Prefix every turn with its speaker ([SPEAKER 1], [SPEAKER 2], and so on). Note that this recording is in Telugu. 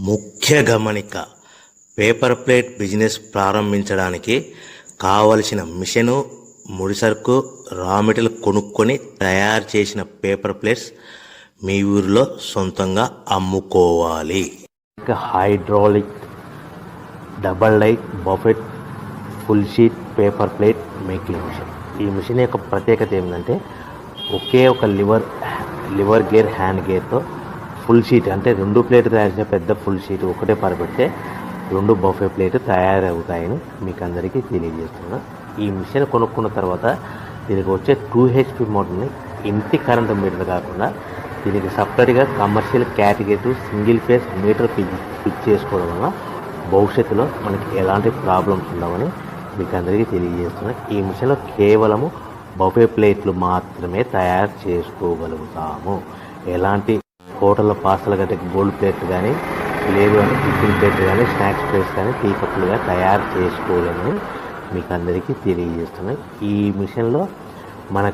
[SPEAKER 1] ముఖ్య గమనిక: పేపర్ ప్లేట్ బిజినెస్ ప్రారంభించడానికి కావలసిన మిషను, ముడిసరుకు, రా మెటీరియల్ కొనుక్కొని తయారు చేసిన పేపర్ ప్లేట్స్ మీ ఊరిలో సొంతంగా అమ్ముకోవాలి. Hydraulic double die buffet full sheet paper plate making machine. ఈ మిషన్ యొక్క ప్రత్యేకత ఏంటంటే ఒకే ఒక లివర్ గేర్, హ్యాండ్ గేర్తో ఫుల్ షీట్ అంటే 2 ప్లేట్లు తయారు చేసే పెద్ద ఫుల్ షీట్ ఒకటే పరబెడితే 2 బఫే ప్లేట్ తయారవుతాయని మీకు అందరికీ తెలియజేస్తున్నా. ఈ మిషన్ కొనుక్కున్న తర్వాత దీనికి వచ్చే 2 HP మోటార్ని ఇంటి కరెంటు మీటర్ కాకుండా దీనికి సపరేట్గా commercial category single phase metre fix చేసుకోవడం వల్ల భవిష్యత్తులో మనకి ఎలాంటి ప్రాబ్లమ్స్ ఉండవని మీకు అందరికీ తెలియజేస్తున్నా. ఈ మిషన్లో కేవలము బఫే ప్లేట్లు మాత్రమే తయారు చేసుకోగలుగుతాము. ఎలాంటి హోటల్లో పార్సల్ గట్టే గోల్డ్ ప్లేట్లు కానీ, లేదు అంటే టిఫిన్ ప్లేట్లు కానీ, స్నాక్స్ ప్లేట్స్ కానీ, టీ కప్పులుగా తయారు చేసుకోలేమని మీకు అందరికీ తెలియజేస్తున్నాయి. ఈ మిషన్లో మనకు